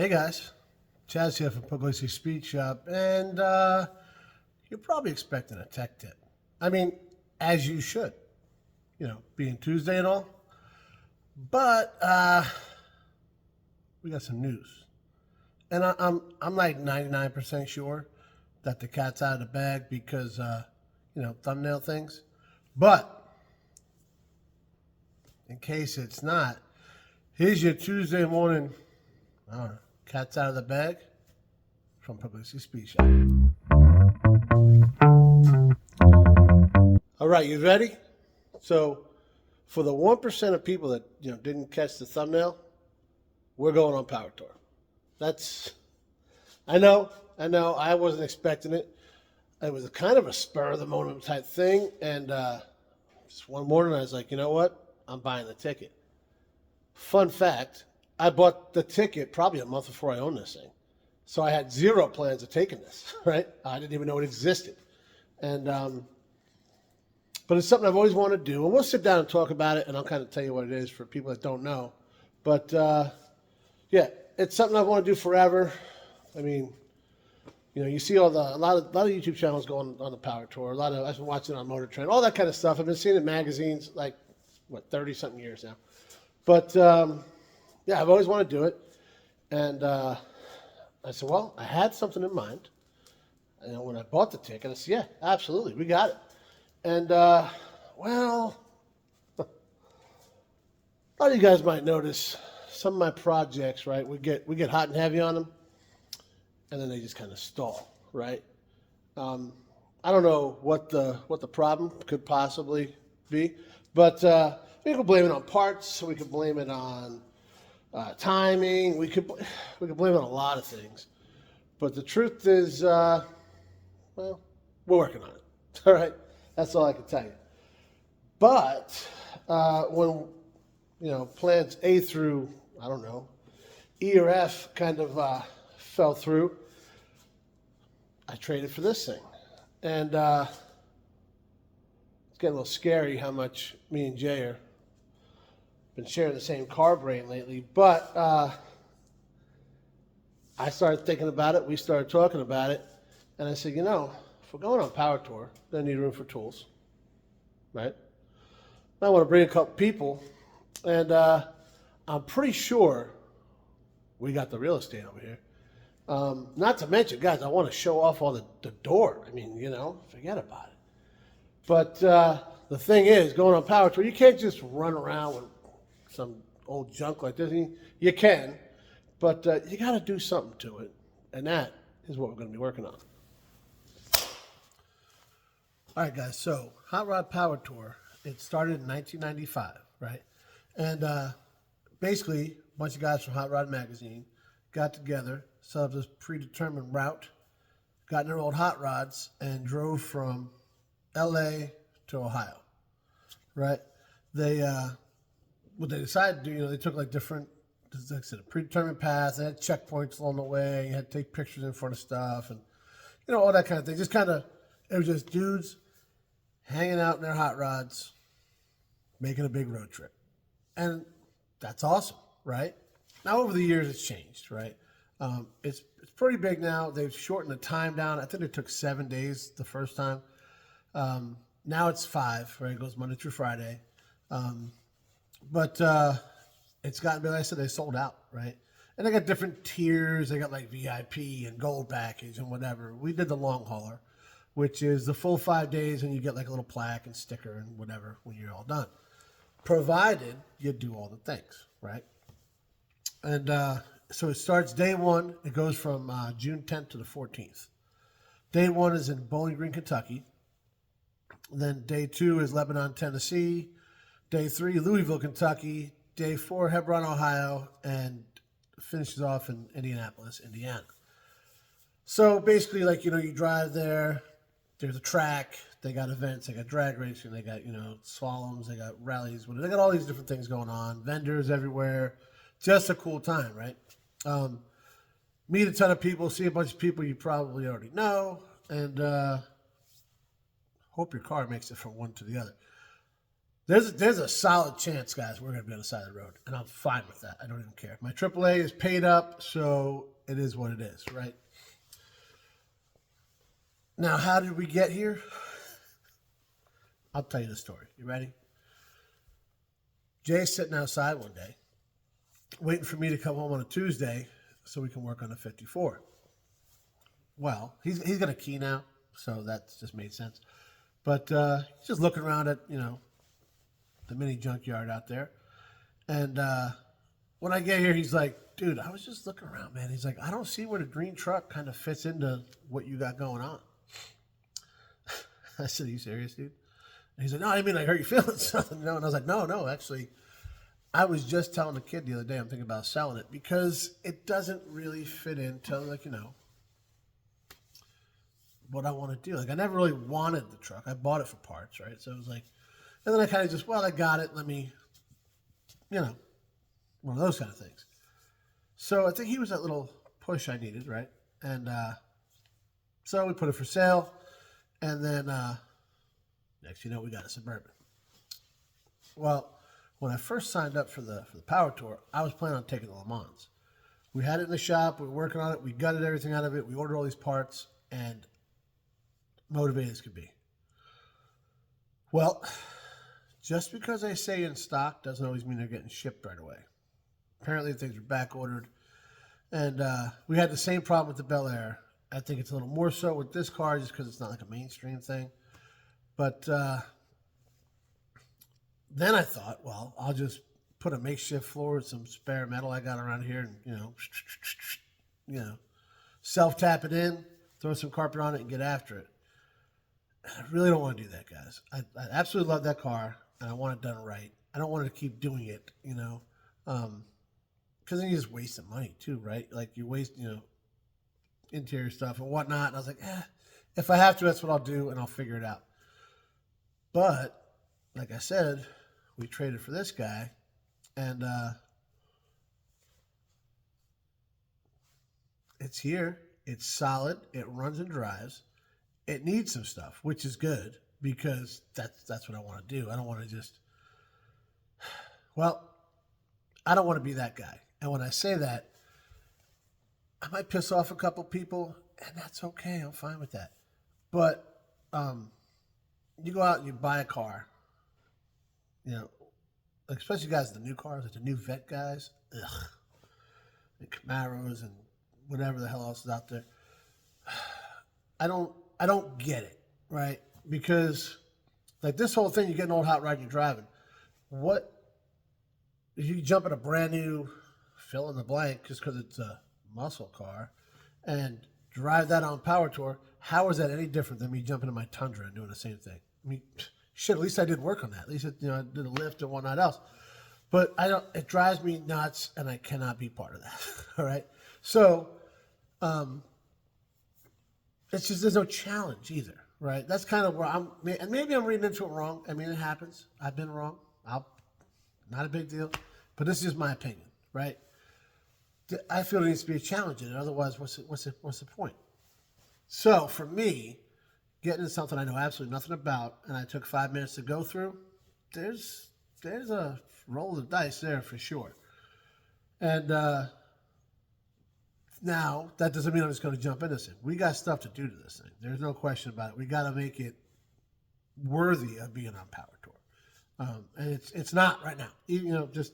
Hey guys, Chaz here from Pugliese Speed Shop, and you're probably expecting a tech tip. I mean, as you should, being Tuesday and all. But we got some news, and I'm like 99% sure that the cat's out of the bag because thumbnail things. But in case it's not, here's your Tuesday morning. Cat's out of the bag from Pugliese Speed Shop. All right, you ready? So, for the 1% of people that didn't catch the thumbnail, we're going on Power Tour. I know, I wasn't expecting it. It was kind of a spur of the moment type thing, and just one morning I was like, you know what? I'm buying the ticket. Fun fact. I bought the ticket probably a month before I owned this thing. So I had zero plans of taking this, right? I didn't even know it existed. And, but it's something I've always wanted to do. And we'll sit down and talk about it, and I'll kind of tell you what it is for people that don't know. But, yeah, it's something I've wanted to do forever. I mean, you see a lot of YouTube channels going on the Power Tour. I've been watching on Motor Trend, all that kind of stuff. I've been seeing it in magazines, 30-something years now. But, yeah, I've always wanted to do it. And I said, well, I had something in mind. And when I bought the ticket, I said, yeah, absolutely, we got it. And, well, a lot of you guys might notice some of my projects, right? We get hot and heavy on them, and then they just kind of stall, right? I don't know what the problem could possibly be, but we could blame it on parts. We could blame it on timing. We could blame it on a lot of things, but the truth is, well, we're working on it. All right, that's all I can tell you. But when plans A through E or F kind of fell through, I traded for this thing, and it's getting a little scary how much me and Jay are been sharing the same car brain lately, but I started thinking about it. We started talking about it, and I said, if we're going on Power Tour, then I need room for tools, right? I want to bring a couple people, and I'm pretty sure we got the real estate over here. Not to mention, guys, I want to show off all the door. I mean, forget about it. But the thing is, going on Power Tour, you can't just run around with some old junk like this. You can, but you got to do something to it, and that is what we're going to be working on. All right, guys, so Hot Rod Power Tour, it started in 1995, right? And basically, a bunch of guys from Hot Rod Magazine got together, set up this predetermined route, got in their old hot rods, and drove from L.A. to Ohio, right? What they decided to do, they took different, like I said, a predetermined path. They had checkpoints along the way. You had to take pictures in front of stuff and, all that kind of thing. It was just dudes hanging out in their hot rods, making a big road trip. And that's awesome, right? Now, over the years, it's changed, right? It's pretty big now. They've shortened the time down. I think it took 7 days the first time. Now it's 5, right? It goes Monday through Friday. But it's gotten, like I said, they sold out, right? And they got different tiers. They got VIP and gold package and whatever. We did the long hauler, which is the full 5 days, and you get a little plaque and sticker and whatever when you're all done, provided you do all the things, right? And so it starts day one. It goes from June 10th to the 14th. Day one is in Bowling Green, Kentucky. Then day 2 is Lebanon, Tennessee. Day 3, Louisville, Kentucky. Day 4, Hebron, Ohio, and finishes off in Indianapolis, Indiana. So basically, you drive there. There's a track. They got events. They got drag racing. They got, slaloms. They got rallies. They got all these different things going on. Vendors everywhere. Just a cool time, right? Meet a ton of people. See a bunch of people you probably already know. And hope your car makes it from one to the other. There's a solid chance, guys, we're going to be on the side of the road, and I'm fine with that. I don't even care. My AAA is paid up, so it is what it is, right? Now, how did we get here? I'll tell you the story. You ready? Jay's sitting outside one day, waiting for me to come home on a Tuesday so we can work on the 54. Well, he's got a key now, so that's just made sense. But he's just looking around at, the mini junkyard out there. And when I get here, he's like, dude, I was just looking around, man. He's like, I don't see where the green truck kind of fits into what you got going on. I said, are you serious, dude? And he's like, no, I mean, I hurt your feelings. Something, And I was like, no, actually, I was just telling the kid the other day I'm thinking about selling it because it doesn't really fit into, what I want to do. Like, I never really wanted the truck. I bought it for parts, right? So it was like, and then I kind of just, I got it. Let me, one of those kind of things. So I think he was that little push I needed, right? And so we put it for sale. And then next, we got a Suburban. Well, when I first signed up for the Power Tour, I was planning on taking the Le Mans. We had it in the shop. We were working on it. We gutted everything out of it. We ordered all these parts and motivated as could be. Well, just because they say in stock doesn't always mean they're getting shipped right away. Apparently things were back ordered. And we had the same problem with the Bel Air. I think it's a little more so with this car just because it's not like a mainstream thing. But then I thought, I'll just put a makeshift floor with some spare metal I got around here and, self-tap it in, throw some carpet on it and get after it. I really don't want to do that, guys. I absolutely love that car, and I want it done right. I don't want to keep doing it, because then you're just wasting money too, right? Like you waste, interior stuff and whatnot. And I was like, if I have to, that's what I'll do, and I'll figure it out. But like I said, we traded for this guy, and it's here. It's solid. It runs and drives. It needs some stuff, which is good because that's what I want to do. I don't want to just, I don't want to be that guy. And when I say that, I might piss off a couple people, and that's okay. I'm fine with that. But you go out and you buy a car, especially guys with the new cars, like the new vet guys, and Camaros and whatever the hell else is out there. I don't get it, right? Because like this whole thing, you get an old hot rod, you're driving. What if you jump in a brand new fill in the blank just because it's a muscle car and drive that on Power Tour? How is that any different than me jumping in my Tundra and doing the same thing? I mean, shit, at least I did work on that. At least I did a lift and whatnot else. But it drives me nuts, and I cannot be part of that. All right. So, it's just, there's no challenge either, right? That's kind of where and maybe I'm reading into it wrong. I mean, it happens. I've been wrong. Not a big deal, but this is just my opinion, right? I feel there needs to be a challenge in it. Otherwise, what's the point? So for me, getting into something I know absolutely nothing about, and I took 5 minutes to go through, there's a roll of the dice there for sure. And now, that doesn't mean I'm just going to jump into this thing. We got stuff to do to this thing. There's no question about it. We got to make it worthy of being on Power Tour. And it's not right now. Just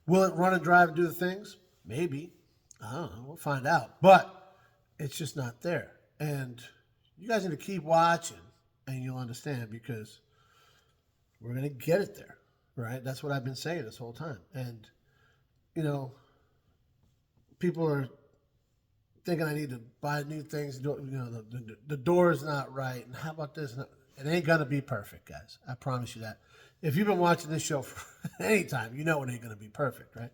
will it run and drive and do the things? Maybe. I don't know. We'll find out. But it's just not there. And you guys need to keep watching, and you'll understand because we're going to get it there, right? That's what I've been saying this whole time. And, people are thinking I need to buy new things. The door's not right. And how about this? It ain't going to be perfect, guys. I promise you that. If you've been watching this show for any time, it ain't going to be perfect, right?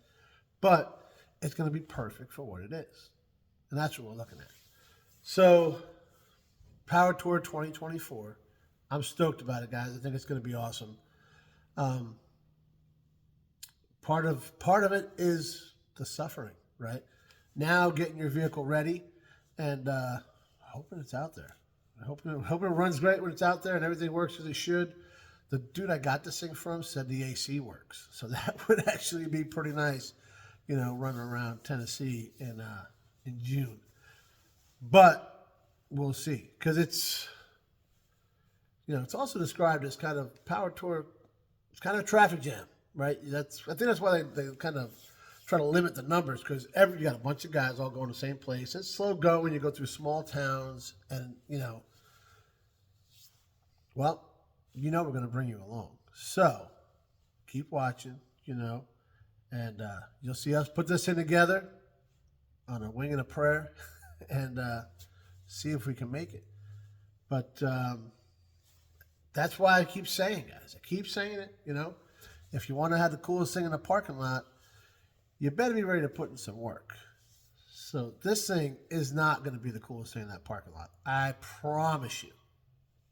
But it's going to be perfect for what it is. And that's what we're looking at. So, Power Tour 2024. I'm stoked about it, guys. I think it's going to be awesome. Part of it is the suffering, right? Now getting your vehicle ready and hoping it's out there. I hope it runs great when it's out there and everything works as it should. The dude I got this thing from said the AC works, so that would actually be pretty nice, running around Tennessee in June. But we'll see, because it's also described as kind of power tour. It's kind of a traffic jam, right? I think that's why they kind of try to limit the numbers, because you got a bunch of guys all going to the same place. It's slow going. You go through small towns, and well, we're going to bring you along. So keep watching, and you'll see us put this in together on a wing and a prayer, and see if we can make it. But that's why I keep saying, guys. I keep saying it, If you want to have the coolest thing in the parking lot, you better be ready to put in some work. So this thing is not going to be the coolest thing in that parking lot. I promise you.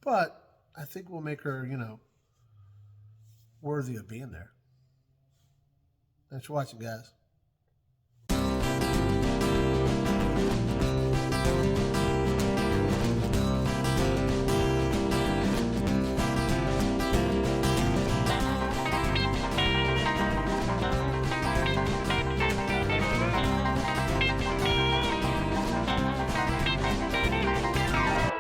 But I think we'll make her, worthy of being there. Thanks for watching, guys.